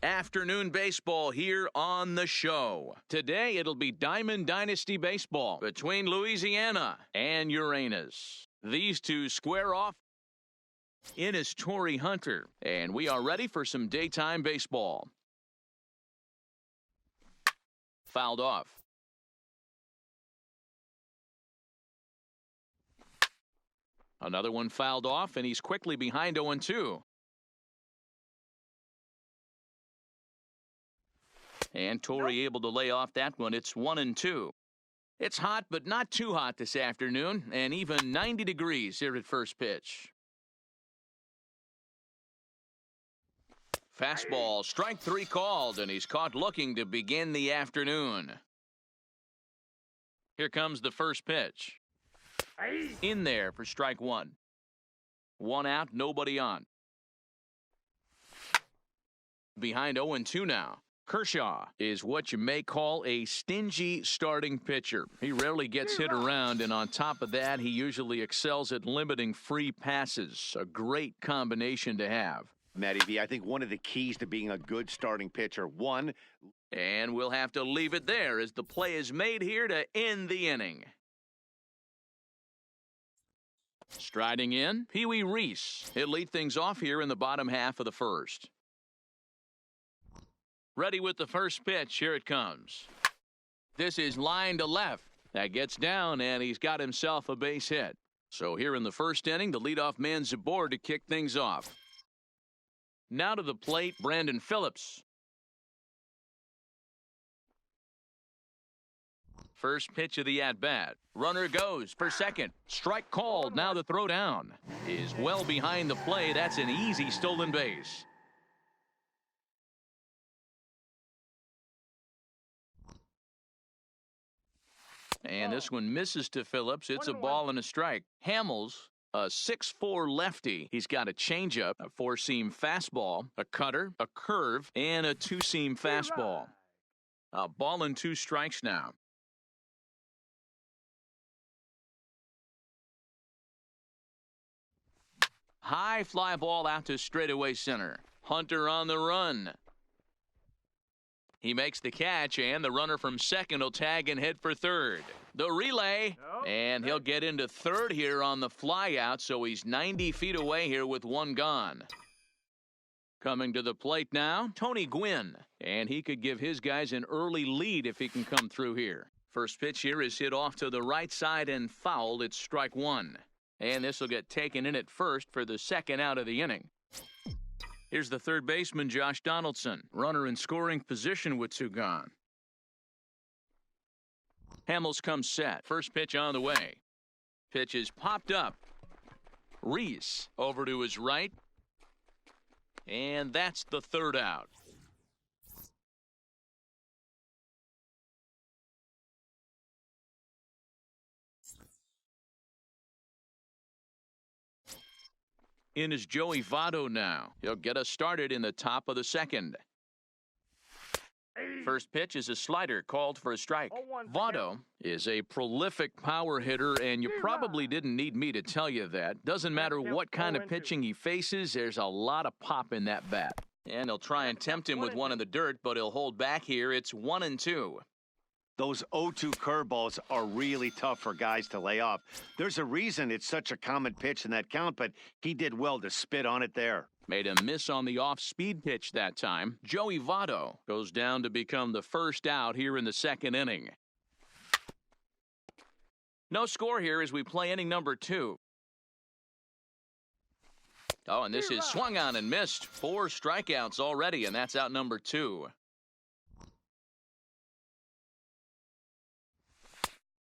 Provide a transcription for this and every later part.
Afternoon baseball here on the show. Today it'll be Diamond Dynasty baseball between Louisiana and Uranus. These two square off. In is Torrey Hunter, and we are ready for some daytime baseball. Fouled off. Another one fouled off, and he's quickly behind 0-2. And Torrey able to lay off that one. It's 1-2. It's hot, but not too hot this afternoon, and even 90 degrees here at first pitch. Fastball, strike 3 called, and he's caught looking to begin the afternoon. Here comes the first pitch. In there for strike 1. 1 out, nobody on. Behind 0-2 now. Kershaw is what you may call a stingy starting pitcher. He rarely gets hit around, and on top of that, he usually excels at limiting free passes. A great combination to have. Matty V, I think one of the keys to being a good starting pitcher, and we'll have to leave it there as the play is made here to end the inning. Striding in, Pee Wee Reese. He'll lead things off here in the bottom half of the first. Ready with the first pitch. Here it comes. This is line to left. That gets down, and he's got himself a base hit. So here in the first inning, the leadoff man's aboard to kick things off. Now to the plate, Brandon Phillips. First pitch of the at-bat. Runner goes for second. Strike called. Now the throw down is well behind the play. That's an easy stolen base. And this one misses to Phillips. It's a ball and a strike. Hamels, a 6'4" lefty. He's got a changeup, a 4-seam fastball, a cutter, a curve, and a 2-seam fastball. A ball and 2 strikes now. High fly ball out to straightaway center. Hunter on the run. He makes the catch, and the runner from second will tag and head for third. The relay, and he'll get into third here on the fly out, so he's 90 feet away here with 1 gone. Coming to the plate now, Tony Gwynn, and he could give his guys an early lead if he can come through here. First pitch here is hit off to the right side and fouled. It's strike 1. And this will get taken in at first for the second out of the inning. Here's the third baseman, Josh Donaldson. Runner in scoring position with 2 gone. Hamels comes set. First pitch on the way. Pitch is popped up. Reese over to his right. And that's the third out. In is Joey Votto now. He'll get us started in the top of the second. First pitch is a slider called for a strike. Votto is a prolific power hitter, and you probably didn't need me to tell you that. Doesn't matter what kind of pitching he faces, there's a lot of pop in that bat. And he'll try and tempt him with one in the dirt, but he'll hold back here. It's 1-2. Those 0-2 curveballs are really tough for guys to lay off. There's a reason it's such a common pitch in that count, but he did well to spit on it there. Made a miss on the off-speed pitch that time. Joey Votto goes down to become the first out here in the second inning. No score here as we play inning number 2. Oh, and this is swung on and missed. 4 strikeouts already, and that's out number 2.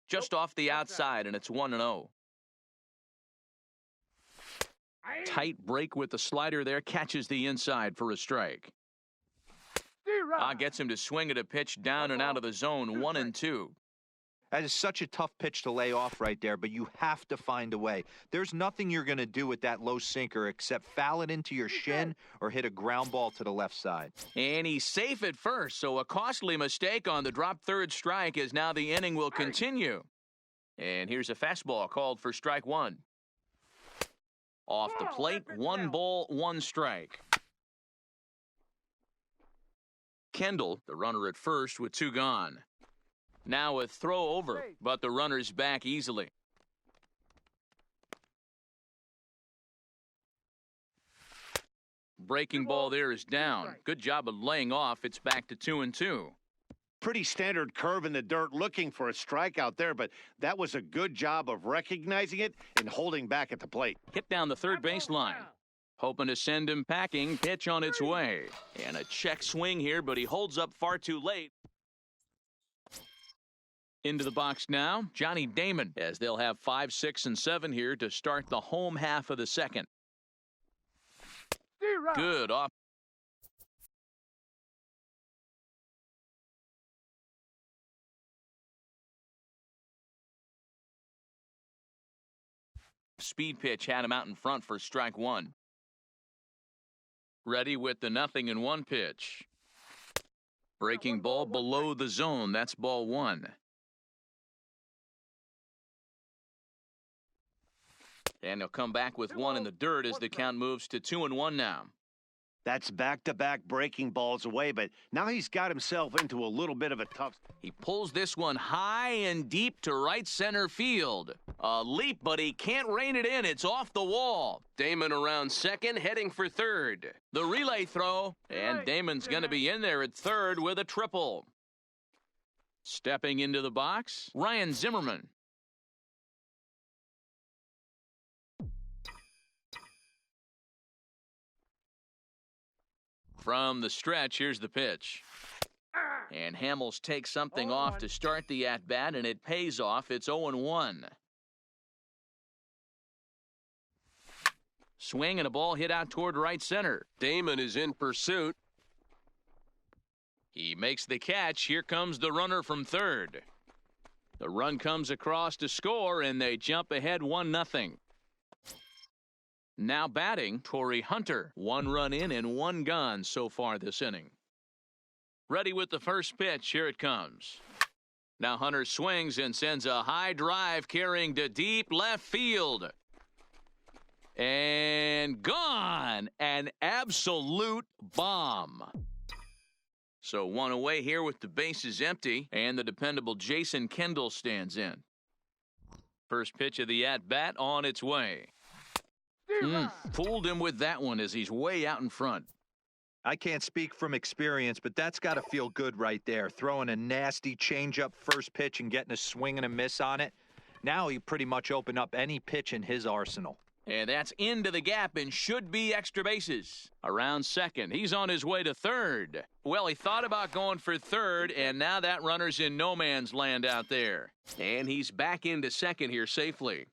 Just off the outside, and it's 1-0. Tight break with the slider there. Catches the inside for a strike. Gets him to swing at a pitch down and out of the zone. 1-2. That is such a tough pitch to lay off right there, but you have to find a way. There's nothing you're going to do with that low sinker except foul it into your shin or hit a ground ball to the left side. And he's safe at first, so a costly mistake on the drop third strike as now the inning will continue. And here's a fastball called for strike 1. Off the plate, 1 ball, 1 strike. Kendall, the runner at first with 2 gone. Now a throw over, but the runner's back easily. Breaking ball there is down. Good job of laying off. It's back to 2-2. Pretty standard curve in the dirt, looking for a strikeout there, but that was a good job of recognizing it and holding back at the plate. Hit down the third baseline. Hoping to send him packing. Pitch on its way. And a check swing here, but he holds up far too late. Into the box now, Johnny Damon, as they'll have 5, 6, and 7 here to start the home half of the second. Good off. Speed pitch had him out in front for strike 1. Ready with the 0-1 pitch. Breaking ball below the zone. That's ball 1. And he'll come back with 1 in the dirt as the count moves to 2-1 now. That's back-to-back breaking balls away, but now he's got himself into a little bit of a tough... He pulls this one high and deep to right center field. A leap, but he can't rein it in. It's off the wall. Damon around second, heading for third. The relay throw, and Damon's going to be in there at third with a triple. Stepping into the box, Ryan Zimmerman. From the stretch, here's the pitch. And Hamels takes something off to start the at-bat, and it pays off. It's 0-1. Swing and a ball hit out toward right center. Damon is in pursuit. He makes the catch. Here comes the runner from third. The run comes across to score, and they jump ahead 1-0. Now batting, Torrey Hunter. 1 run in and 1 gone so far this inning. Ready with the first pitch. Here it comes. Now Hunter swings and sends a high drive carrying to deep left field. And gone. An absolute bomb. So 1 away here with the bases empty, and the dependable Jason Kendall stands in. First pitch of the at-bat on its way. Fooled him with that one as he's way out in front. I can't speak from experience, but that's got to feel good right there. Throwing a nasty changeup first pitch and getting a swing and a miss on it. Now he pretty much opened up any pitch in his arsenal. And that's into the gap and should be extra bases. Around second. He's on his way to third. Well, he thought about going for third, and now that runner's in no man's land out there. And he's back into second here safely.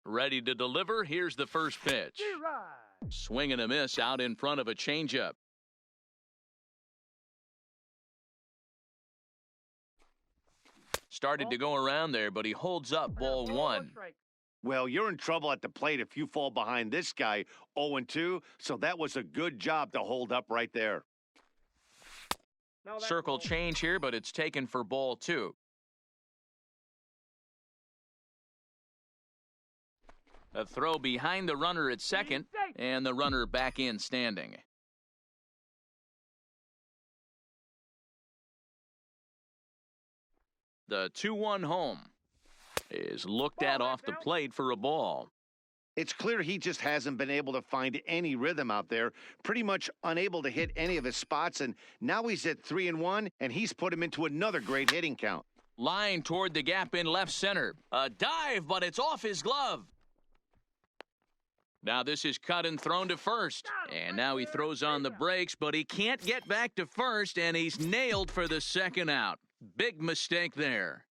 Ready to deliver. Here's the first pitch. Swing and a miss out in front of a changeup. Started to go around there, but he holds up ball 1. Well, you're in trouble at the plate if you fall behind this guy 0-2, so that was a good job to hold up right there. Circle change here, but it's taken for ball 2. A throw behind the runner at second, and the runner back in standing. The 2-1 home is looked at off the plate for a ball. It's clear he just hasn't been able to find any rhythm out there, pretty much unable to hit any of his spots, and now he's at 3-1, and he's put him into another great hitting count. Line toward the gap in left center. A dive, but it's off his glove. Now this is cut and thrown to first. And now he throws on the brakes, but he can't get back to first, and he's nailed for the second out. Big mistake there.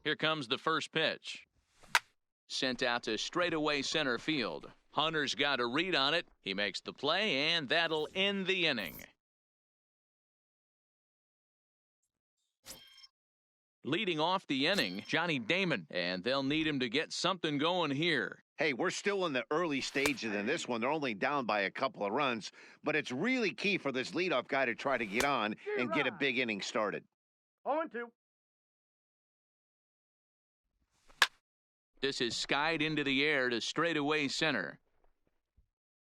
Here comes the first pitch. Sent out to straightaway center field. Hunter's got a read on it. He makes the play, and that'll end the inning. Leading off the inning, Johnny Damon, and they'll need him to get something going here. Hey, we're still in the early stages in this one. They're only down by a couple of runs, but it's really key for this leadoff guy to try to get on and get a big inning started. 0-2. This is skied into the air to straightaway center.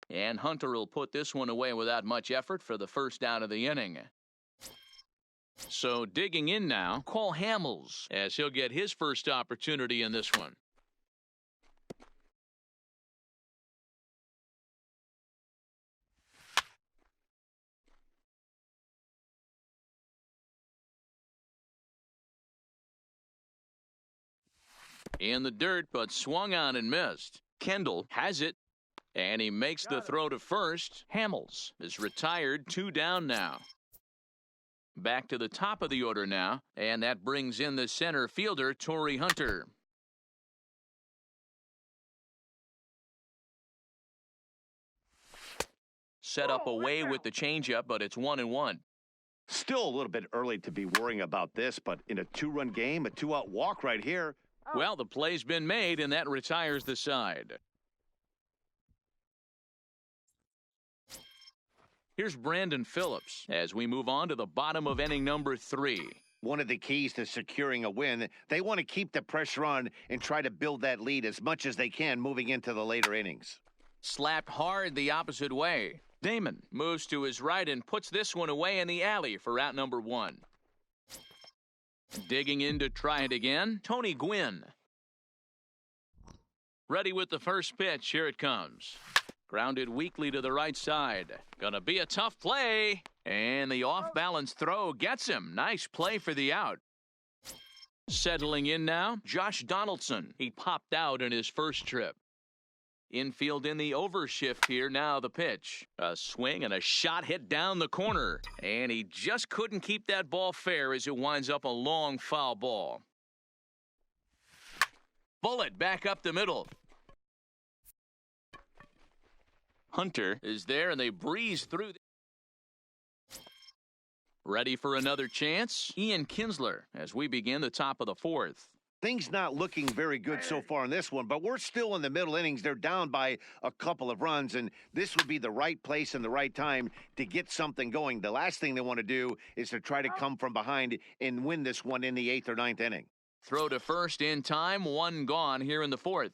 And Hunter will put this one away without much effort for the first out of the inning. So digging in now, Cole Hamels, as he'll get his first opportunity in this one. In the dirt, but swung on and missed. Kendall has it, and he makes the throw to first. Hamels is retired, 2 down now. Back to the top of the order now, and that brings in the center fielder, Torrey Hunter. Set up away with the changeup, but it's 1-1. Still a little bit early to be worrying about this, but in a 2-run game, a 2-out walk right here. Well, the play's been made, and that retires the side. Here's Brandon Phillips as we move on to the bottom of inning number 3. One of the keys to securing a win, they want to keep the pressure on and try to build that lead as much as they can moving into the later innings. Slapped hard the opposite way. Damon moves to his right and puts this one away in the alley for out number 1. Digging in to try it again, Tony Gwynn. Ready with the first pitch. Here it comes. Grounded weakly to the right side. Gonna be a tough play. And the off-balance throw gets him. Nice play for the out. Settling in now, Josh Donaldson. He popped out in his first trip. Infield in the overshift here. Now the pitch. A swing and a shot hit down the corner. And he just couldn't keep that ball fair as it winds up a long foul ball. Bullet back up the middle. Hunter is there, and they breeze through. Ready for another chance? Ian Kinsler as we begin the top of the 4th. Things not looking very good so far in this one, but we're still in the middle innings. They're down by a couple of runs, and this would be the right place and the right time to get something going. The last thing they want to do is to try to come from behind and win this one in the 8th or 9th inning. Throw to first in time, 1 gone here in the 4th.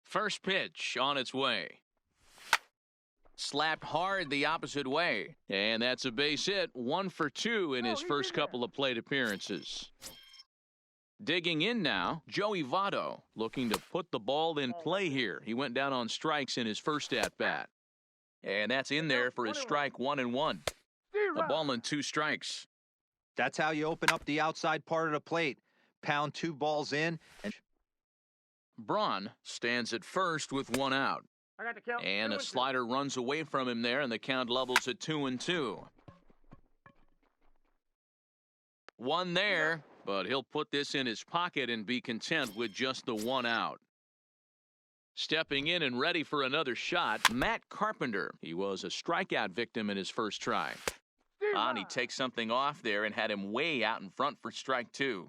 First pitch on its way. Slapped hard the opposite way. And that's a base hit. 1 for 2 in his first couple of plate appearances. Digging in now, Joey Votto looking to put the ball in play here. He went down on strikes in his first at-bat. And that's in there for his strike 1-1. A ball and 2 strikes. That's how you open up the outside part of the plate. Pound 2 balls in. And Braun stands at first with 1 out. And a slider runs away from him there, and the count levels at 2-2. 1 there, but he'll put this in his pocket and be content with just the 1 out. Stepping in and ready for another shot, Matt Carpenter. He was a strikeout victim in his first try. And he takes something off there and had him way out in front for strike 2.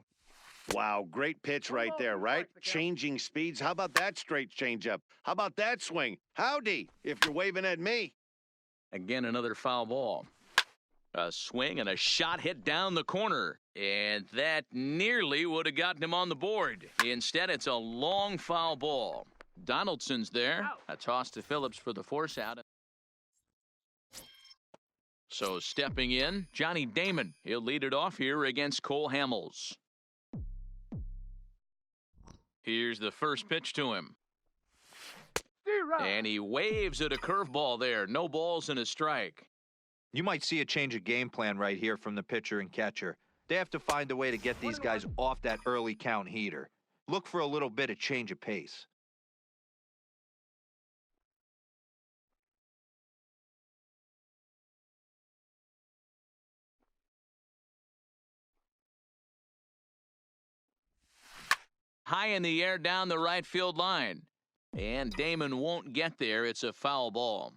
Wow, great pitch right there, right? Changing speeds. How about that straight changeup? How about that swing? Howdy, if you're waving at me. Again, another foul ball. A swing and a shot hit down the corner. And that nearly would have gotten him on the board. Instead, it's a long foul ball. Donaldson's there. A toss to Phillips for the force out. So stepping in, Johnny Damon. He'll lead it off here against Cole Hamels. Here's the first pitch to him. And he waves at a curveball there. No balls and a strike. you might see a change of game plan right here from the pitcher and catcher. They have to find a way to get these guys off that early count heater. Look for a little bit of change of pace. High in the air down the right field line. And Damon won't get there. It's a foul ball.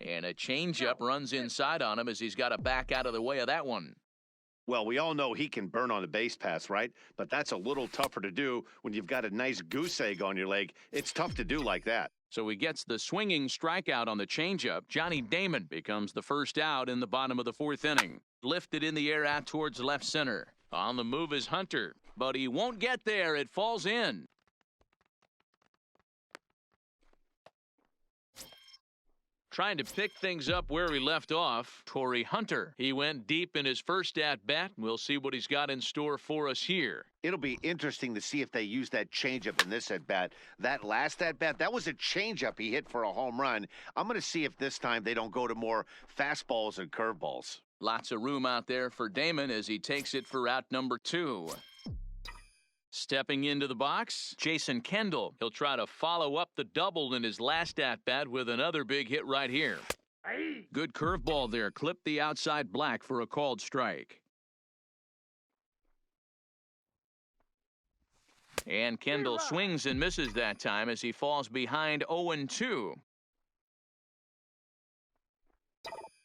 And a changeup runs inside on him as he's got to back out of the way of that one. Well, we all know he can burn on the base pass, right? But that's a little tougher to do when you've got a nice goose egg on your leg. It's tough to do like that. So he gets the swinging strikeout on the changeup. Johnny Damon becomes the first out in the bottom of the fourth inning. Lifted in the air out towards left center. On the move is Hunter, but he won't get there. It falls in. Trying to pick things up where he left off, Torrey Hunter. He went deep in his first at-bat. We'll see what he's got in store for us here. It'll be interesting to see if they use that changeup in this at-bat. That last at-bat, that was a changeup he hit for a home run. I'm going to see if this time they don't go to more fastballs and curveballs. Lots of room out there for Damon as he takes it for out number 2. Stepping into the box, Jason Kendall. He'll try to follow up the double in his last at-bat with another big hit right here. Good curveball there. Clipped the outside black for a called strike. And Kendall swings and misses that time as he falls behind 0-2.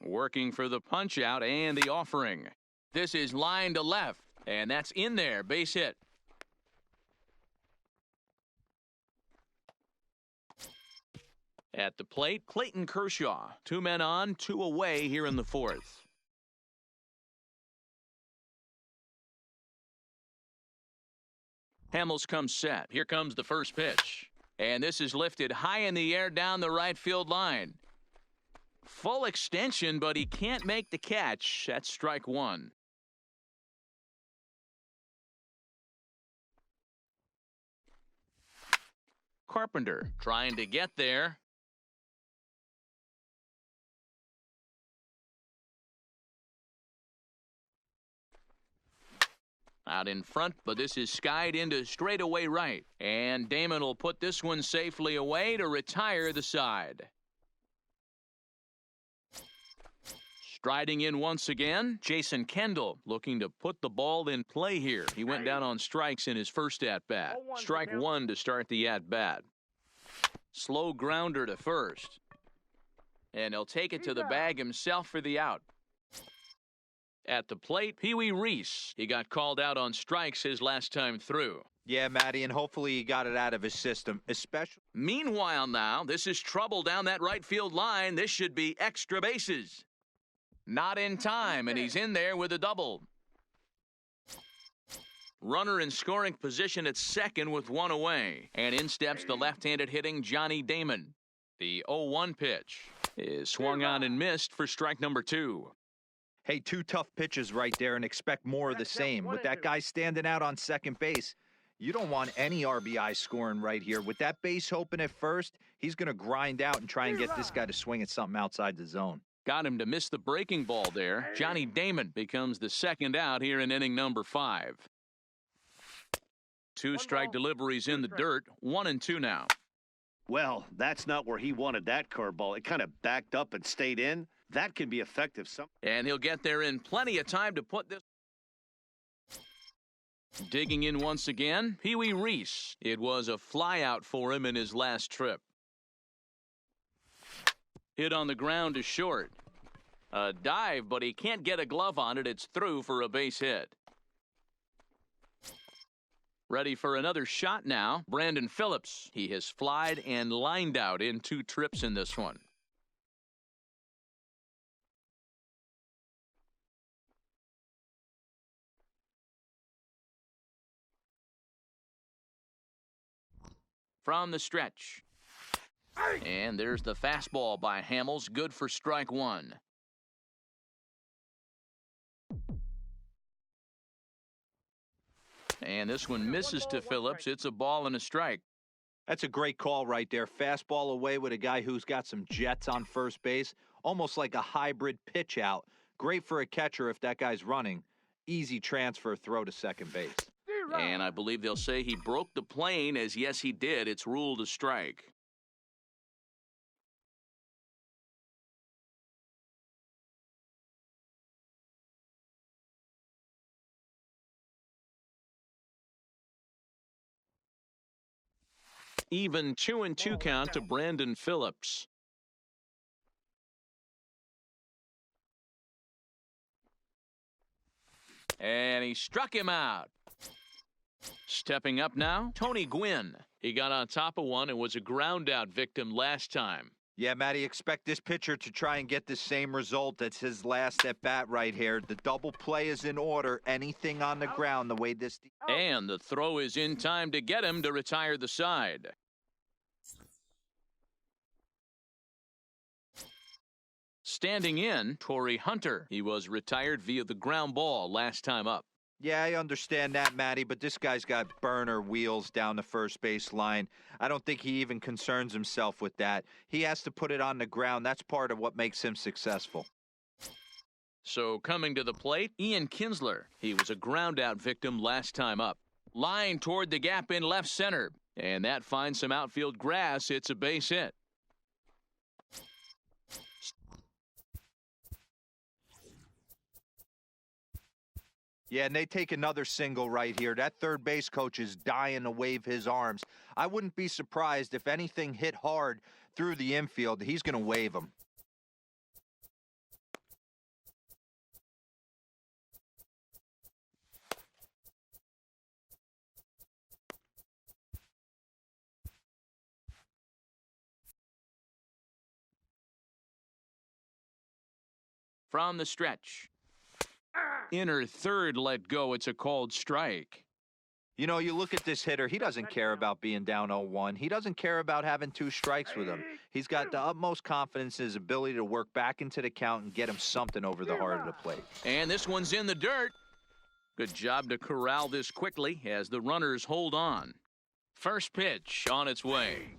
Working for the punch-out and the offering. This is line to left, and that's in there. Base hit. At the plate, Clayton Kershaw. 2 men on, 2 away here in the fourth. Hamels comes set. Here comes the first pitch. And this is lifted high in the air down the right field line. Full extension, but he can't make the catch. That's strike 1. Carpenter trying to get there. Out in front, but this is skied into straightaway right. And Damon will put this one safely away to retire the side. Striding in once again, Jason Kendall looking to put the ball in play here. He went down on strikes in his first at-bat. Strike 1 to start the at-bat. Slow grounder to first. And he'll take it to the bag himself for the out. At the plate, Pee Wee Reese. He got called out on strikes his last time through. Yeah, Matty, and hopefully he got it out of his system, especially. Meanwhile now, this is trouble down that right field line. This should be extra bases. Not in time, and he's in there with a double. Runner in scoring position at second with 1 away. And in steps the left-handed hitting Johnny Damon. The 0-1 pitch is swung on and missed for strike number 2. Hey, 2 tough pitches right there and expect more of the same. With that guy standing out on second base, you don't want any RBI scoring right here. With that base open at first, he's going to grind out and try and get this guy to swing at something outside the zone. Got him to miss the breaking ball there. Johnny Damon becomes the second out here in inning number 5. 2 strike deliveries in the dirt, 1-2 now. Well, that's not where he wanted that curveball. It kind of backed up and stayed in. That can be effective. And he'll get there in plenty of time to put this. Digging in once again, Pee Wee Reese. It was a flyout for him in his last trip. Hit on the ground to short. A dive, but he can't get a glove on it. It's through for a base hit. Ready for another shot now, Brandon Phillips. He has flied and lined out in 2 trips in this one. From the stretch. And there's the fastball by Hamels, good for strike 1. And this one misses to Phillips. It's a ball and a strike. That's a great call right there. Fastball away with a guy who's got some jets on first base. Almost like a hybrid pitch out. Great for a catcher if that guy's running. Easy transfer throw to second base. And I believe they'll say he broke the plane, as yes he did. It's ruled a strike. Even 2-2 count to Brandon Phillips. And he struck him out. Stepping up now, Tony Gwynn. He got on top of one and was a ground-out victim last time. Yeah, Matty, expect this pitcher to try and get the same result. That's his last at-bat right here. The double play is in order. Anything on the ground the way this... And the throw is in time to get him to retire the side. Standing in, Torrey Hunter. He was retired via the ground ball last time up. Yeah, I understand that, Matty, but this guy's got burner wheels down the first base line. I don't think he even concerns himself with that. He has to put it on the ground. That's part of what makes him successful. So coming to the plate, Ian Kinsler. He was a ground-out victim last time up. Line toward the gap in left center. And that finds some outfield grass. It's a base hit. Yeah, and they take another single right here. That third base coach is dying to wave his arms. I wouldn't be surprised if anything hit hard through the infield. He's going to wave them. From the stretch. Inner third let go. It's a called strike. You know, you look at this hitter, he doesn't care about being down 0-1. He doesn't care about having 2 strikes with him. He's got the utmost confidence in his ability to work back into the count and get him something over the heart of the plate. And this one's in the dirt. Good job to corral this quickly as the runners hold on. First pitch on its way.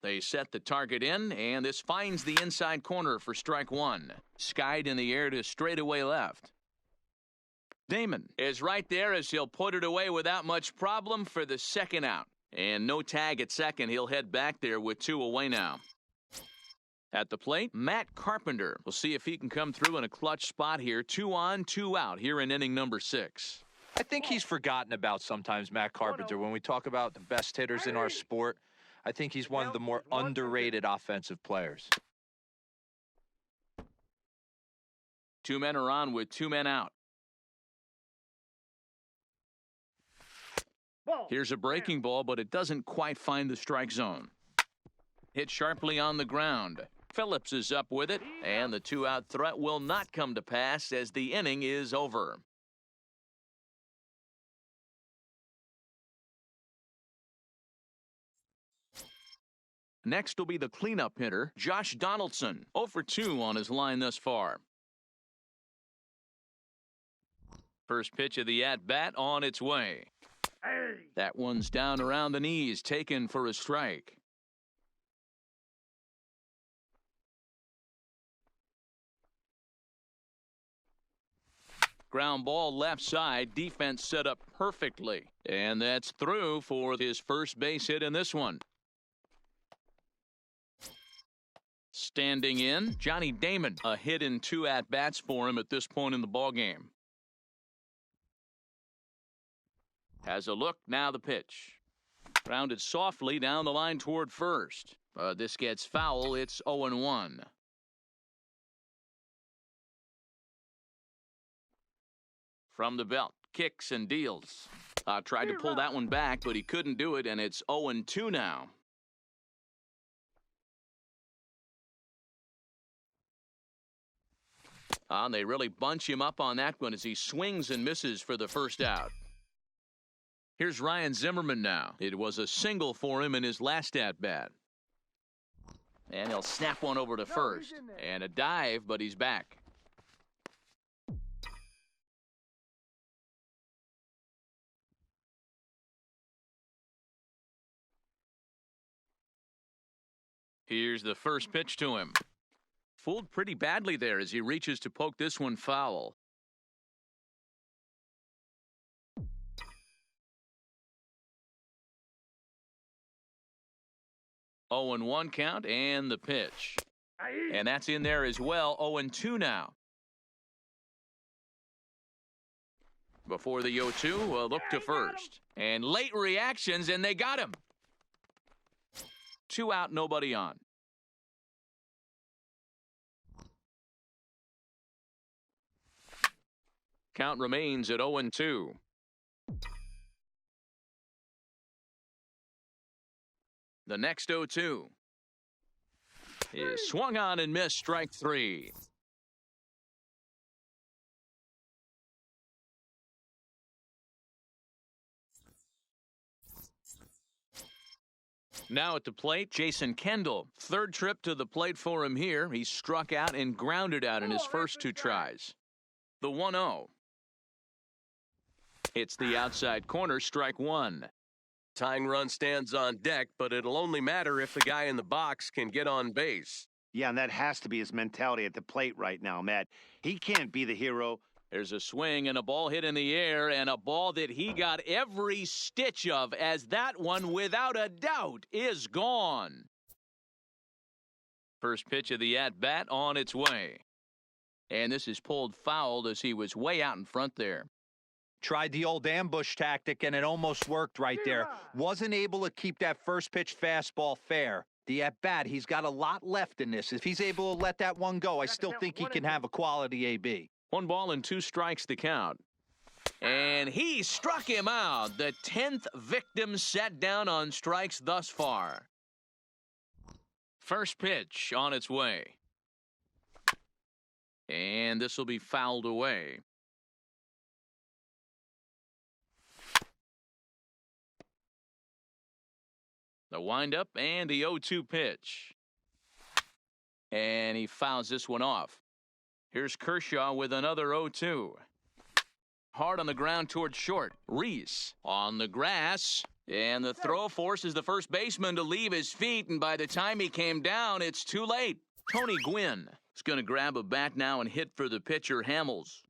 They set the target in, and this finds the inside corner for strike one. Skied in the air to straightaway left. Damon is right there as he'll put it away without much problem for the second out. And no tag at second. He'll head back there with 2 away now. At the plate, Matt Carpenter. We'll see if he can come through in a clutch spot here. 2 on, 2 out here in inning number 6. I think he's forgotten about sometimes, Matt Carpenter. When we talk about the best hitters in our sport, I think he's one of the more underrated offensive players. 2 men are on with 2 men out. Here's a breaking ball, but it doesn't quite find the strike zone. Hit sharply on the ground. Phillips is up with it, and the 2-out threat will not come to pass as the inning is over. Next will be the cleanup hitter, Josh Donaldson, 0 for 2 on his line thus far. First pitch of the at-bat on its way. That one's down around the knees, taken for a strike. Ground ball left side, defense set up perfectly. And that's through for his first base hit in this one. Standing in, Johnny Damon, a hit in 2 at-bats for him at this point in the ballgame. Has a look, now the pitch. Grounded softly down the line toward first. But this gets foul, it's 0-1. From the belt, kicks and deals. Tried to pull that one back, but he couldn't do it, and it's 0-2 now. And they really bunch him up on that one as he swings and misses for the first out. Here's Ryan Zimmerman now. It was a single for him in his last at-bat. And he'll snap one over to first. And a dive, but he's back. Here's the first pitch to him. Fooled pretty badly there as he reaches to poke this one foul. 0-1 count and the pitch. And that's in there as well. 0-2 now. Before the 0-2, a look to first. And late reactions, and they got him. 2 out, nobody on. Count remains at 0-2. The next 0-2 is swung on and missed, strike three. Now at the plate, Jason Kendall. Third trip to the plate for him here. He struck out and grounded out in his first two tries. The 1-0. It's the outside corner, strike one. Tying run stands on deck, but it'll only matter if the guy in the box can get on base. Yeah, and that has to be his mentality at the plate right now, Matt. He can't be the hero. There's a swing and a ball hit in the air, and a ball that he got every stitch of, as that one, without a doubt, is gone. First pitch of the at-bat on its way. And this is pulled foul as he was way out in front there. Tried the old ambush tactic, and it almost worked right there. Wasn't able to keep that first pitch fastball fair. The at-bat, he's got a lot left in this. If he's able to let that one go, I still think he can have a quality AB. 1 ball and 2 strikes the count. And he struck him out. The 10th victim set down on strikes thus far. First pitch on its way. And this will be fouled away. The windup and the 0-2 pitch. And he fouls this one off. Here's Kershaw with another 0-2. Hard on the ground towards short. Reese on the grass. And the throw forces the first baseman to leave his feet. And by the time he came down, it's too late. Tony Gwynn is going to grab a bat now and hit for the pitcher, Hamels.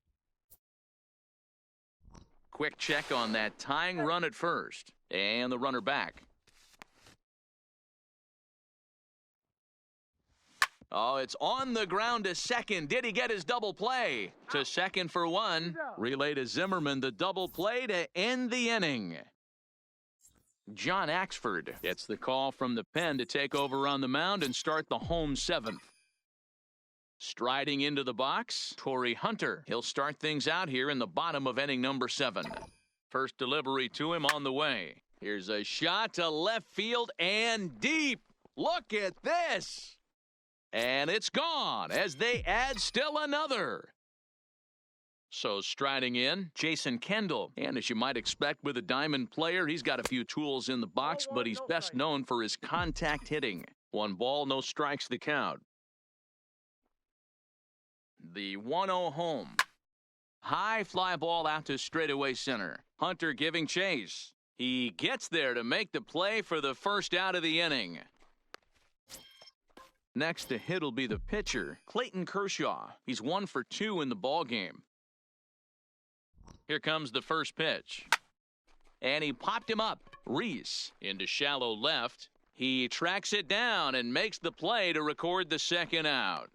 Quick check on that tying run at first. And the runner back. Oh, it's on the ground to second. Did he get his double play? To second for one. Relay to Zimmerman, the double play to end the inning. John Axford gets the call from the pen to take over on the mound and start the home seventh. Striding into the box, Torrey Hunter. He'll start things out here in the bottom of inning number 7. First delivery to him on the way. Here's a shot to left field and deep. Look at this. And it's gone as they add still another. So striding in, Jason Kendall. And as you might expect with a diamond player, he's got a few tools in the box, but he's best known for his contact hitting. 1 ball, no strikes the count. The 1-0 home. High fly ball out to straightaway center. Hunter giving chase. He gets there to make the play for the first out of the inning. Next to hit will be the pitcher, Clayton Kershaw. He's 1 for 2 in the ballgame. Here comes the first pitch. And he popped him up. Reese into shallow left. He tracks it down and makes the play to record the second out.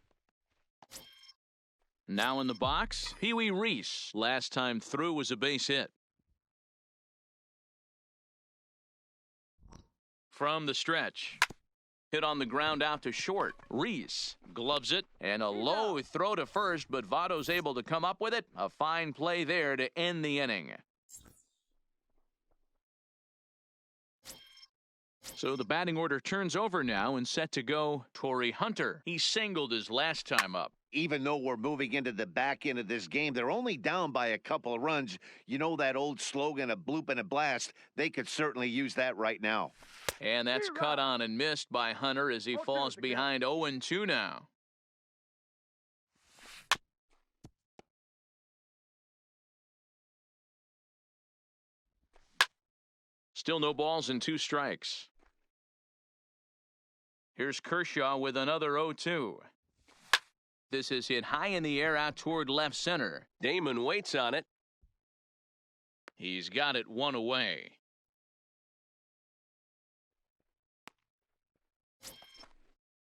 Now in the box, Pee-wee Reese. Last time through was a base hit. From the stretch. Hit on the ground out to short. Reese gloves it, and a low throw to first, but Votto's able to come up with it. A fine play there to end the inning. So the batting order turns over now and set to go Torrey Hunter. He singled his last time up. Even though we're moving into the back end of this game, they're only down by a couple of runs. You know that old slogan, a bloop and a blast? They could certainly use that right now. And that's cut on and missed by Hunter as he falls behind 0-2 now. Still no balls and 2 strikes. Here's Kershaw with another 0-2. This is hit high in the air out toward left center. Damon waits on it. He's got it 1 away.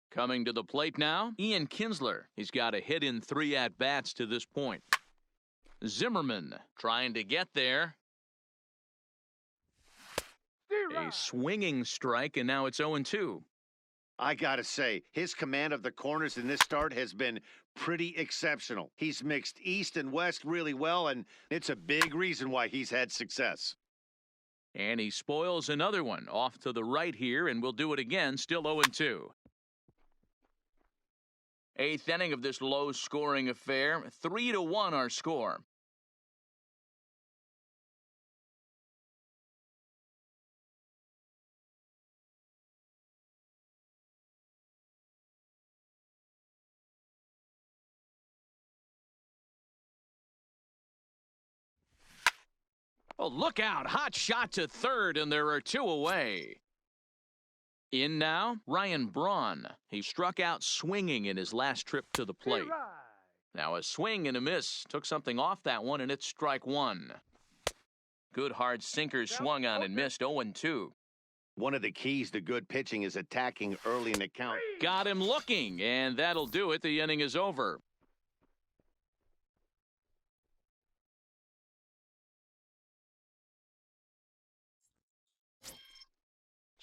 Coming to the plate now, Ian Kinsler. He's got a hit in 3 at-bats to this point. Zimmerman trying to get there. A swinging strike, and now it's 0-2. I gotta say, his command of the corners in this start has been pretty exceptional. He's mixed east and west really well, and it's a big reason why he's had success. And he spoils another one off to the right here, and we'll do it again, still 0-2. Eighth inning of this low-scoring affair. 3-1 our score. Oh, look out. Hot shot to third, and there are two away. In now, Ryan Braun. He struck out swinging in his last trip to the plate. Now a swing and a miss. Took something off that one, and it's strike one. Good hard sinker swung on and missed. 0-2. One of the keys to good pitching is attacking early in the count. Got him looking, and that'll do it. The inning is over.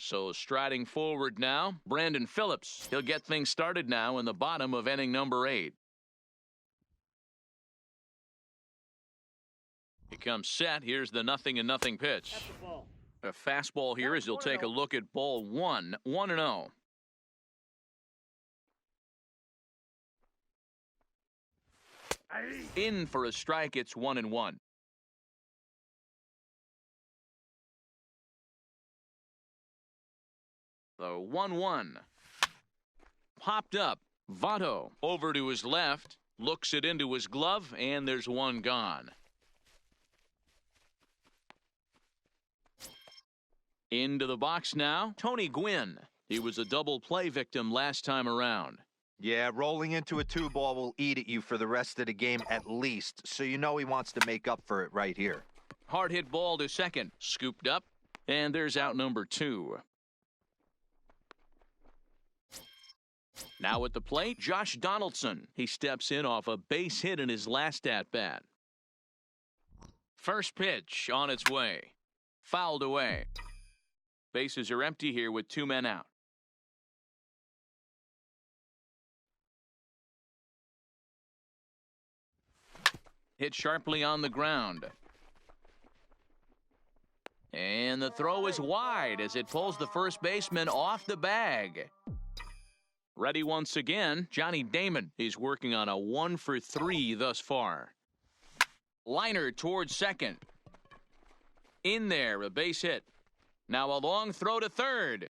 So striding forward now, Brandon Phillips. He'll get things started now in the bottom of inning number 8. He comes set. Here's the 0-0 pitch. A fastball here as he'll take a look at ball 1. 1-0. In for a strike. It's 1-1. The 1-1. Popped up. Votto over to his left. Looks it into his glove, and there's one gone. Into the box now, Tony Gwynn. He was a double play victim last time around. Yeah, rolling into a 2-ball will eat at you for the rest of the game at least, so you know he wants to make up for it right here. Hard hit ball to second. Scooped up, and there's out number 2. Now at the plate, Josh Donaldson. He steps in off a base hit in his last at-bat. First pitch on its way. Fouled away. Bases are empty here with 2 men out. Hit sharply on the ground. And the throw is wide as it pulls the first baseman off the bag. Ready once again, Johnny Damon. He's working on a 1-for-3 thus far. Liner towards second. In there, a base hit. Now a long throw to third.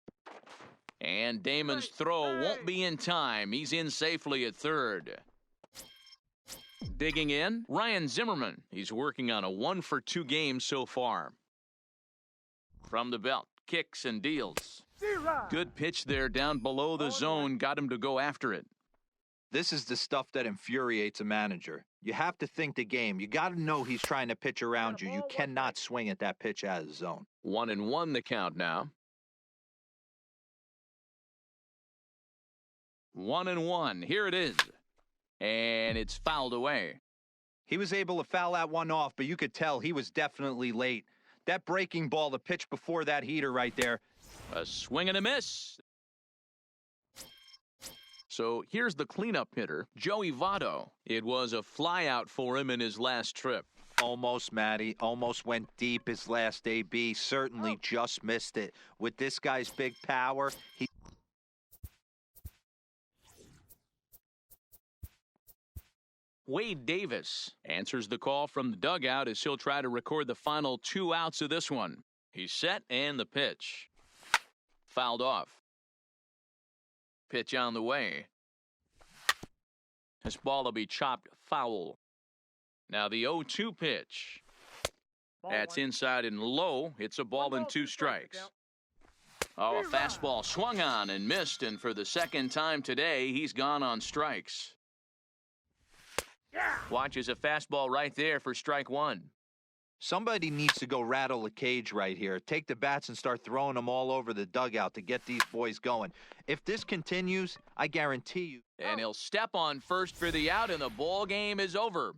And Damon's throw won't be in time. He's in safely at third. Digging in, Ryan Zimmerman. He's working on a 1-for-2 game so far. From the belt, kicks and deals. Good pitch there down below the zone. Got him to go after it. This is the stuff that infuriates a manager. You have to think the game. You got to know he's trying to pitch around you. You cannot swing at that pitch out of the zone. 1-1 the count now. 1-1. Here it is. And it's fouled away. He was able to foul that one off, but you could tell he was definitely late. That breaking ball, the pitch before that heater right there. A swing and a miss. So here's the cleanup hitter, Joey Votto. It was a flyout for him in his last trip. Almost, Matty. Almost went deep his last AB. Certainly just missed it. With this guy's big power, he... Wade Davis answers the call from the dugout as he'll try to record the final 2 outs of this one. He's set and the pitch. Fouled off. Pitch on the way. This ball will be chopped foul. Now the 0-2 pitch. That's inside and low. It's a ball and 2 strikes. Oh, a fastball swung on and missed, and for the second time today, he's gone on strikes. Watches a fastball right there for strike 1. Somebody needs to go rattle the cage right here. Take the bats and start throwing them all over the dugout to get these boys going. If this continues, I guarantee you. And he'll step on first for the out, and the ball game is over.